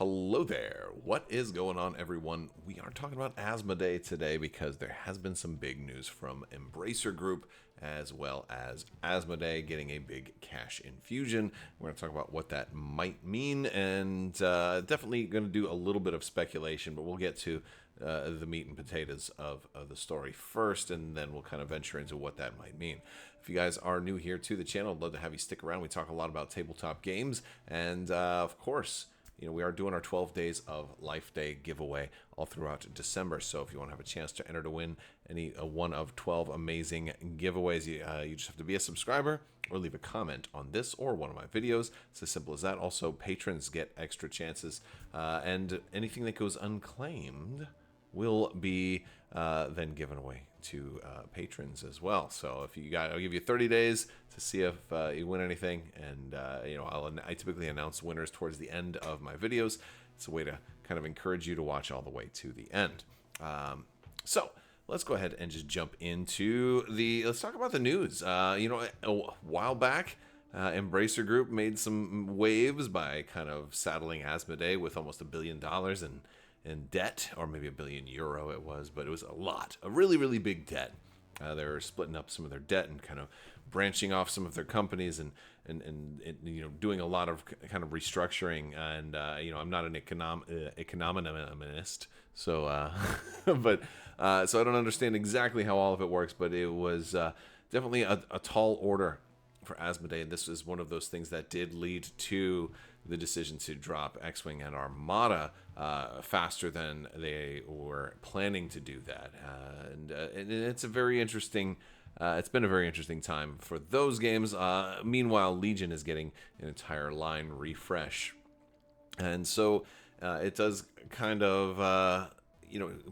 Hello there. What is going on, everyone? We are talking about Asmodee today because there has been some big news from Embracer Group as well as Asmodee getting a big cash infusion. We're going to talk about what that might mean and definitely going to do a little bit of speculation, but we'll get to the meat and potatoes of the story first, and then we'll kind of venture into what that might mean. If you guys are new here to the channel, I'd love to have you stick around. We talk a lot about tabletop games, and of course, we are doing our 12 days of Life Day giveaway all throughout December. So if you want to have a chance to enter to win any one of 12 amazing giveaways, you just have to be a subscriber or leave a comment on this or one of my videos. It's as simple as that. Also, patrons get extra chances, and anything that goes unclaimed will be then given away to patrons as well. So if I'll give you 30 days to see if you win anything, and I typically announce winners towards the end of my videos. It's a way to kind of encourage you to watch all the way to the end. So let's go ahead and just jump into let's talk about the news. A while back, Embracer Group made some waves by kind of saddling Asmodee with almost $1 billion in debt, or maybe €1 billion it was, but it was a really, really big debt. They were splitting up some of their debt and kind of branching off some of their companies and doing a lot of kind of restructuring. And I'm not an economist, so so I don't understand exactly how all of it works, but it was definitely a tall order for Asmodee, and this is one of those things that did lead to the decision to drop X-Wing and Armada faster than they were planning to do that. And it's a very interesting. It's been a very interesting time for those games. Meanwhile, Legion is getting an entire line refresh, and so it does kind of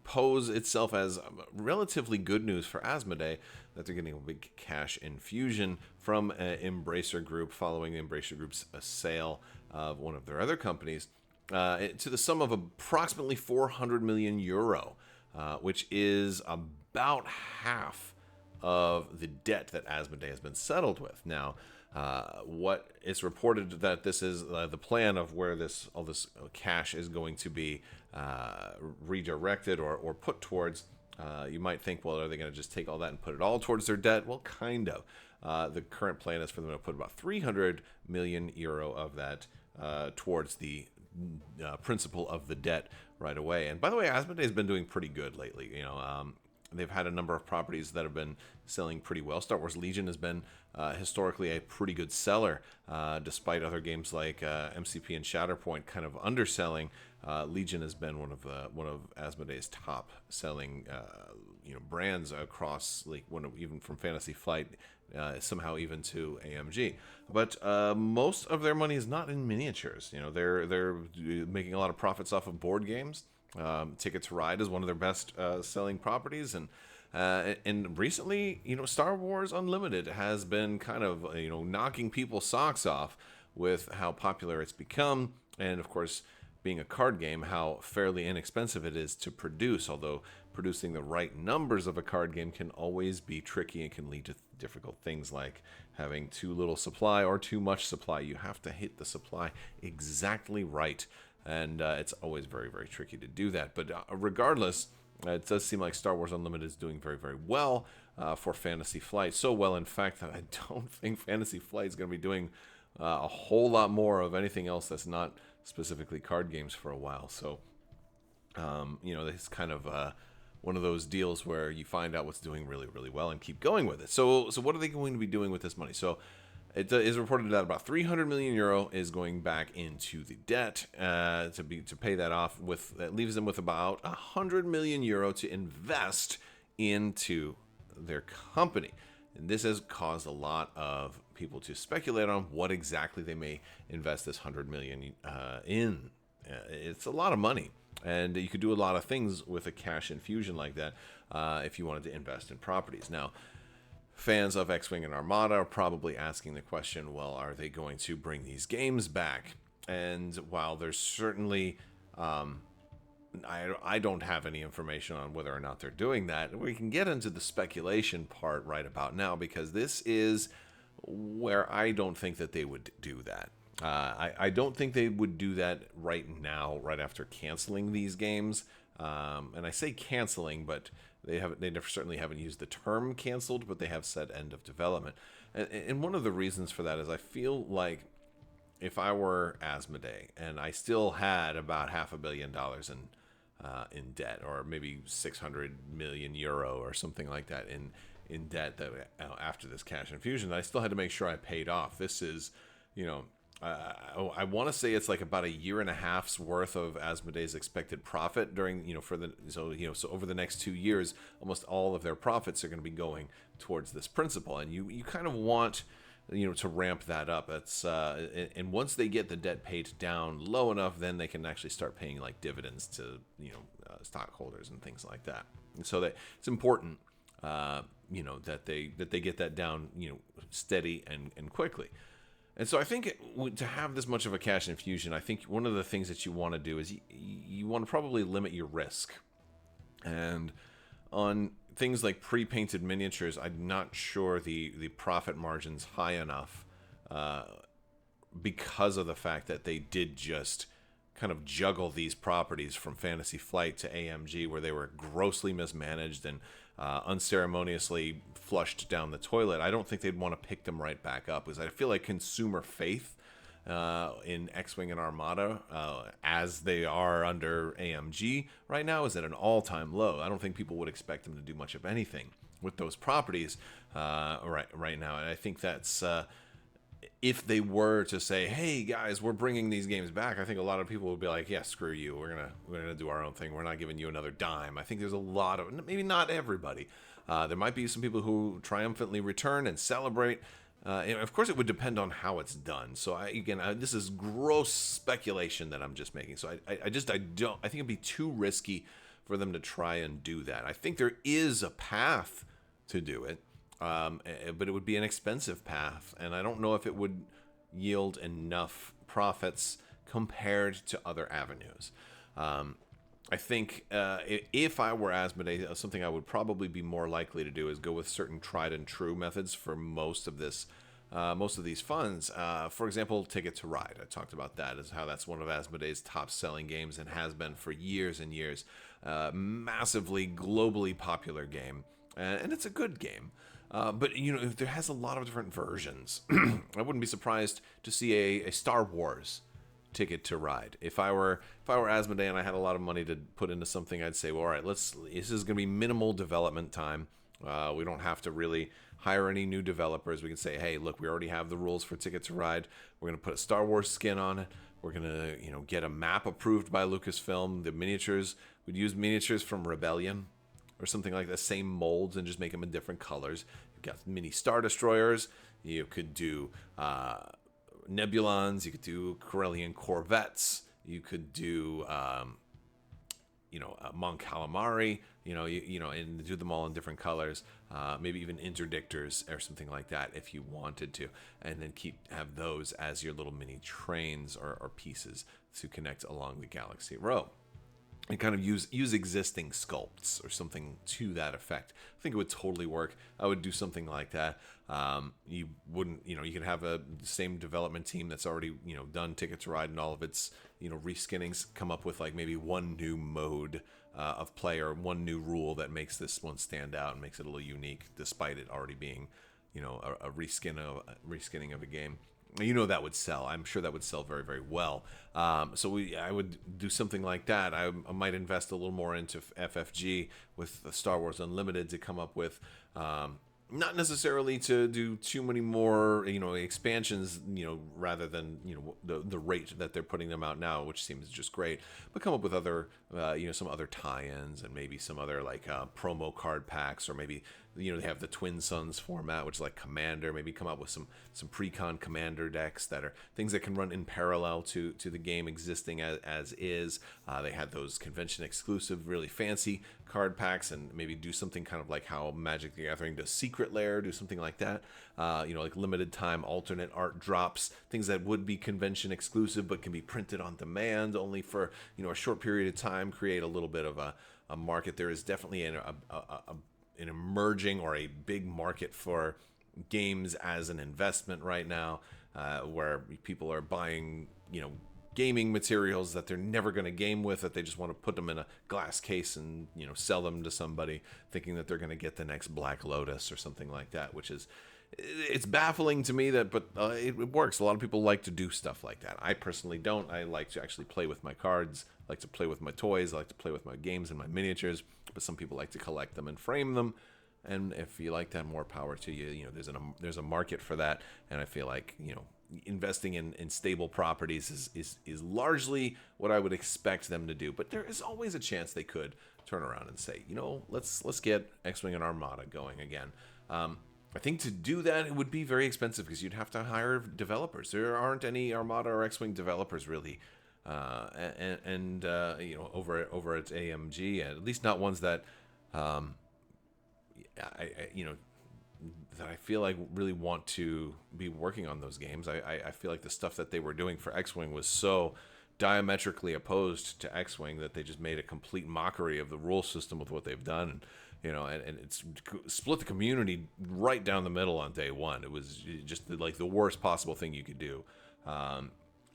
pose itself as relatively good news for Asmodee that they're getting a big cash infusion from Embracer Group following Embracer Group's sale of one of their other companies to the sum of approximately €400 million, which is about half of the debt that Asmodee has been settled with. Now, what it's reported that this is the plan of where all this cash is going to be redirected or put towards. You might think, well, are they going to just take all that and put it all towards their debt? Well, kind of. The current plan is for them to put about €300 million of that towards the principal of the debt right away. And by the way, Asmodee has been doing pretty good lately. They've had a number of properties that have been selling pretty well. Star Wars Legion has been historically a pretty good seller, despite other games like MCP and Shatterpoint kind of underselling. Legion has been one of Asmodee's top selling brands across, like even from Fantasy Flight, somehow even to AMG. But most of their money is not in miniatures. They're making a lot of profits off of board games. Ticket to Ride is one of their best selling properties, and recently, Star Wars Unlimited has been kind of knocking people's socks off with how popular it's become, and of course, being a card game, how fairly inexpensive it is to produce. Although producing the right numbers of a card game can always be tricky and can lead to difficult things like having too little supply or too much supply. You have to hit the supply exactly right. And it's always very, very tricky to do that. But regardless, it does seem like Star Wars Unlimited is doing very, very well for Fantasy Flight. So well, in fact, that I don't think Fantasy Flight is going to be doing a whole lot more of anything else that's not specifically card games for a while. So, it's kind of one of those deals where you find out what's doing really, really well and keep going with it. So what are they going to be doing with this money? So it is reported that about €300 million is going back into the debt to pay that off. That leaves them with about €100 million to invest into their company. And this has caused a lot of people to speculate on what exactly they may invest this $100 million in. It's a lot of money, and you could do a lot of things with a cash infusion like that if you wanted to invest in properties. Now, fans of X-Wing and Armada are probably asking the question, well, are they going to bring these games back? And while there's certainly, I don't have any information on whether or not they're doing that, we can get into the speculation part right about now, because this is where I don't think that they would do that. I don't think they would do that right now, right after canceling these games. And I say canceling, but they certainly haven't used the term canceled, but they have said end of development. And one of the reasons for that is I feel like if I were Asmodee and I still had about $500 million in debt, or maybe 600 million euro or something like that in debt that after this cash infusion, I still had to make sure I paid off. This is, I want to say it's like about a year and a half's worth of Asmodee's expected profit during, so over the next 2 years, almost all of their profits are going to be going towards this principal, and you kind of want, to ramp that up. That's and once they get the debt paid down low enough, then they can actually start paying like dividends to stockholders and things like that. And so that it's important, that they get that down, steady and quickly. And so I think to have this much of a cash infusion, I think one of the things that you want to do is you want to probably limit your risk. And on things like pre-painted miniatures, I'm not sure the profit margin's high enough because of the fact that they did just kind of juggle these properties from Fantasy Flight to AMG, where they were grossly mismanaged and unceremoniously flushed down the toilet. I don't think they'd want to pick them right back up, because I feel like consumer faith in X-Wing and Armada, as they are under AMG right now, is at an all-time low. I don't think people would expect them to do much of anything with those properties right now. And I think that's if they were to say, "Hey guys, we're bringing these games back," I think a lot of people would be like, "Yeah, screw you. We're gonna do our own thing. We're not giving you another dime." I think there's a lot of, maybe not everybody. There might be some people who triumphantly return and celebrate. And of course, it would depend on how it's done. So this is gross speculation that I'm just making. So I think it'd be too risky for them to try and do that. I think there is a path to do it, but it would be an expensive path, and I don't know if it would yield enough profits compared to other avenues. I think if I were Asmodee, something I would probably be more likely to do is go with certain tried and true methods for most of these funds. For example, Ticket to Ride. I talked about that as how that's one of Asmodee's top selling games and has been for years and years. Massively globally popular game, and it's a good game. But there has a lot of different versions. I wouldn't be surprised to see a Star Wars Ticket to Ride. If I were Asmodee and I had a lot of money to put into something, I'd say, well, all right, this is going to be minimal development time. We don't have to really hire any new developers. We can say, hey, look, we already have the rules for Ticket to Ride. We're going to put a Star Wars skin on it. We're going to get a map approved by Lucasfilm. The miniatures, we'd use miniatures from Rebellion or something like that, same molds, and just make them in different colors. You've got mini Star Destroyers. You could do Nebulons, you could do Corellian Corvettes, you could do Mon Calamari, and do them all in different colors, maybe even interdictors or something like that if you wanted to, and then have those as your little mini trains or pieces to connect along the Galaxy Row. And kind of use existing sculpts or something to that effect. I think it would totally work. I would do something like that. You wouldn't, you can have the same development team that's already, done Ticket to Ride and all of its, reskinnings, come up with like maybe one new mode of play or one new rule that makes this one stand out and makes it a little unique, despite it already being, a reskinning of a game. That would sell. I'm sure that would sell very, very well. So I would do something like that. I might invest a little more into FFG with Star Wars Unlimited to come up with, not necessarily to do too many more, expansions, rather than, the rate that they're putting them out now, which seems just great, but come up with other, some other tie-ins and maybe some other like promo card packs, or maybe, they have the Twin Suns format, which is like Commander. Maybe come up with some pre-con Commander decks that are things that can run in parallel to the game existing as is. They had those convention exclusive, really fancy card packs, and maybe do something kind of like how Magic the Gathering does Secret Lair, do something like that. Like limited time alternate art drops, things that would be convention exclusive but can be printed on demand only for a short period of time. Create a little bit of a market. There is definitely an emerging or a big market for games as an investment right now. where people are buying, gaming materials that they're never going to game with, that they just want to put them in a glass case and, sell them to somebody thinking that they're going to get the next Black Lotus or something like that, which is, it's baffling to me that, but it works. A lot of people like to do stuff like that. I personally don't. I like to actually play with my cards, I like to play with my toys, I like to play with my games and my miniatures, but some people like to collect them and frame them. And if you like that, more power to you. There's a market for that, and I feel like, investing in stable properties is largely what I would expect them to do. But there is always a chance they could turn around and say, let's get X-Wing and Armada going again. I think to do that, it would be very expensive because you'd have to hire developers. There aren't any Armada or X-Wing developers really, over at AMG, at least not ones that, that I feel like really want to be working on those games. I feel like the stuff that they were doing for X-Wing was so diametrically opposed to X-Wing that they just made a complete mockery of the rule system with what they've done. And it's split the community right down the middle on day one. It was just like the worst possible thing you could do.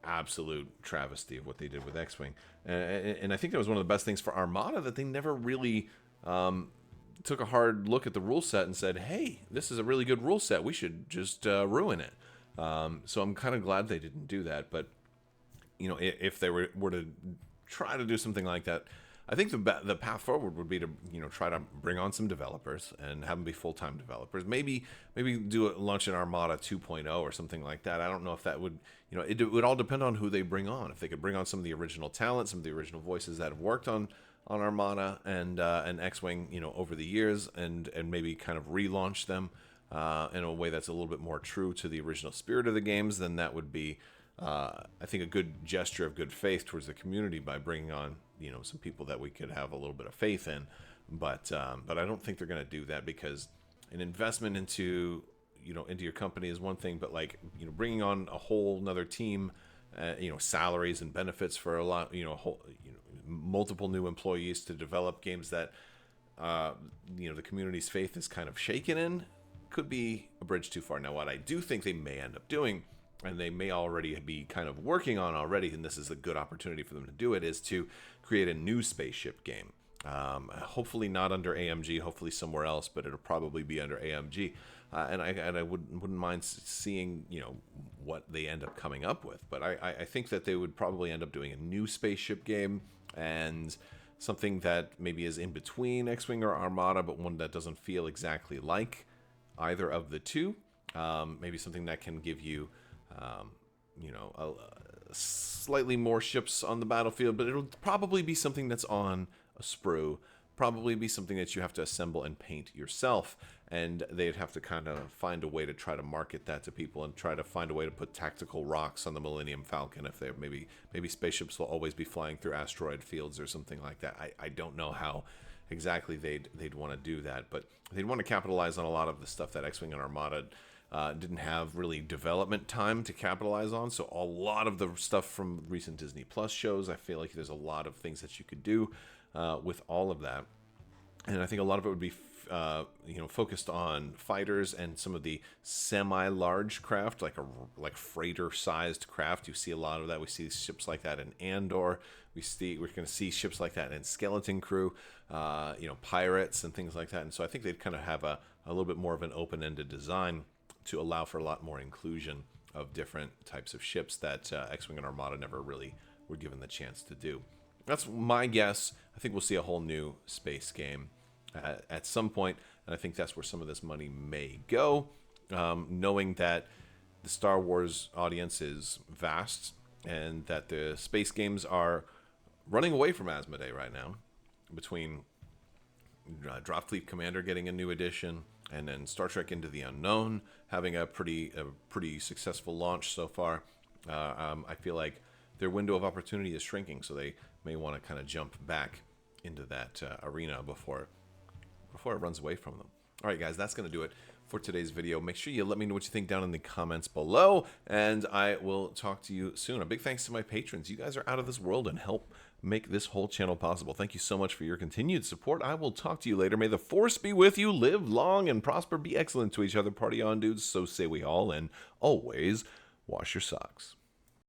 Absolute travesty of what they did with X-Wing. And I think that was one of the best things for Armada, that they never really took a hard look at the rule set and said, hey, this is a really good rule set. We should just ruin it. So I'm kind of glad they didn't do that. But, if they were to try to do something like that, I think the path forward would be to try to bring on some developers and have them be full-time developers. Maybe launch an Armada 2.0 or something like that. I don't know if that would it would all depend on who they bring on. If they could bring on some of the original talent, some of the original voices that have worked on Armada and X-Wing over the years, and maybe kind of relaunch them in a way that's a little bit more true to the original spirit of the games, then that would be I think a good gesture of good faith towards the community by bringing on some people that we could have a little bit of faith in. But I don't think they're going to do that, because an investment into your company is one thing, but bringing on a whole another team, salaries and benefits for a lot, multiple new employees to develop games that the community's faith is kind of shaken in, could be a bridge too far. Now, what I do think they may end up doing, and they may already be kind of working on already, and this is a good opportunity for them to do it, is to create a new spaceship game. Hopefully not under AMG, hopefully somewhere else, but it'll probably be under AMG. And I wouldn't mind seeing what they end up coming up with. But I think that they would probably end up doing a new spaceship game, and something that maybe is in between X-Wing or Armada, but one that doesn't feel exactly like either of the two. Maybe something that can give you slightly more ships on the battlefield, but it'll probably be something that's on a sprue, probably be something that you have to assemble and paint yourself, and they'd have to kind of find a way to try to market that to people and try to find a way to put tactical rocks on the Millennium Falcon. If they're maybe spaceships will always be flying through asteroid fields or something like that. I don't know how exactly they'd want to do that, but they'd want to capitalize on a lot of the stuff that X-Wing and Armada didn't have really development time to capitalize on. So a lot of the stuff from recent Disney Plus shows, I feel like there's a lot of things that you could do with all of that. And I think a lot of it would be focused on fighters and some of the semi-large craft, like freighter-sized craft. You see a lot of that. We see ships like that in Andor. We're going to see ships like that in Skeleton Crew, pirates and things like that. And so I think they'd kind of have a little bit more of an open-ended design to allow for a lot more inclusion of different types of ships that X-Wing and Armada never really were given the chance to do. That's my guess. I think we'll see a whole new space game at some point, and I think that's where some of this money may go, knowing that the Star Wars audience is vast and that the space games are running away from Asmodee right now, between Drop Fleet Commander getting a new edition, and then Star Trek Into the Unknown having a pretty successful launch so far. I feel like their window of opportunity is shrinking, so they may want to kind of jump back into that arena before it runs away from them. All right, guys, that's going to do it for today's video. Make sure you let me know what you think down in the comments below, and I will talk to you soon. A big thanks to my patrons. You guys are out of this world and help make this whole channel possible. Thank you so much for your continued support. I will talk to you later. May the Force be with you. Live long and prosper. Be excellent to each other. Party on, dudes. So say we all, and always wash your socks.